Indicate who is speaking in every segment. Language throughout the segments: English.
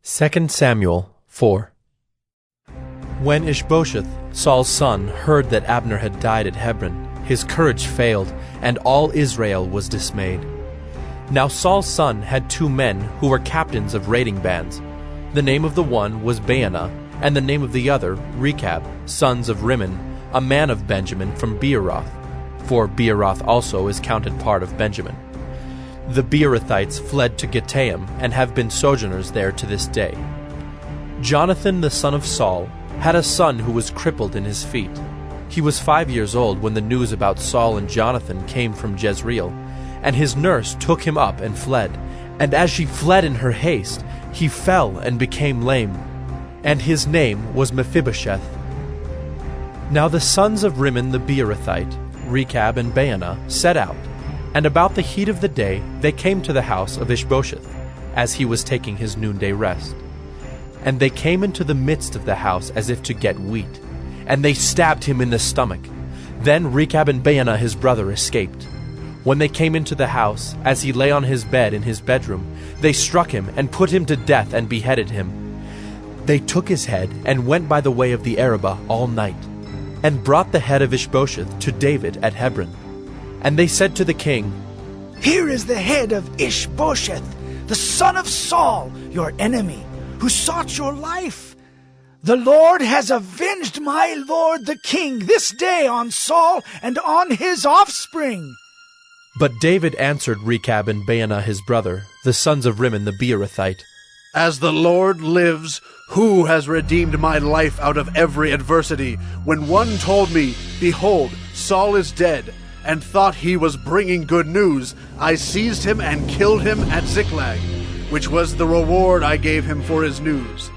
Speaker 1: 2 Samuel 4. When Ishbosheth, Saul's son, heard that Abner had died at Hebron, his courage failed, and all Israel was dismayed. Now Saul's son had 2 men who were captains of raiding bands. The name of the one was Baanah, and the name of the other Rechab, sons of Rimmon, a man of Benjamin from Beeroth, for Beeroth also is counted part of Benjamin. The Beerothites fled to Gittaim and have been sojourners there to this day. Jonathan the son of Saul had a son who was crippled in his feet. He was 5 years old when the news about Saul and Jonathan came from Jezreel, and his nurse took him up and fled. And as she fled in her haste, he fell and became lame, and his name was Mephibosheth. Now the sons of Rimmon the Beerothite, Rechab and Baanah, set out, and about the heat of the day they came to the house of Ishbosheth, as he was taking his noonday rest. And they came into the midst of the house as if to get wheat, and they stabbed him in the stomach. Then Rechab and Baanah his brother escaped. When they came into the house, as he lay on his bed in his bedroom, they struck him and put him to death and beheaded him. They took his head and went by the way of the Arabah all night, and brought the head of Ishbosheth to David at Hebron. And they said to the king,
Speaker 2: "Here is the head of Ishbosheth, the son of Saul, your enemy, who sought your life. The Lord has avenged my lord the king this day on Saul and on his offspring."
Speaker 1: But David answered Rechab and Baanah his brother, the sons of Rimmon the Beerothite,
Speaker 3: "As the Lord lives, who has redeemed my life out of every adversity, when one told me, 'Behold, Saul is dead,' and thought he was bringing good news, I seized him and killed him at Ziklag, which was the reward I gave him for his news.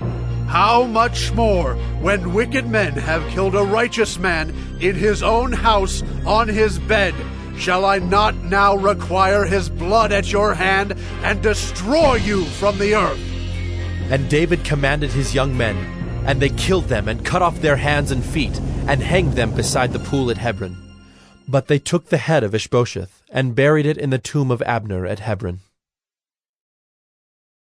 Speaker 3: How much more, when wicked men have killed a righteous man in his own house on his bed, shall I not now require his blood at your hand and destroy you from the earth?"
Speaker 1: And David commanded his young men, and they killed them and cut off their hands and feet, and hanged them beside the pool at Hebron. But they took the head of Ishbosheth, and buried it in the tomb of Abner at Hebron.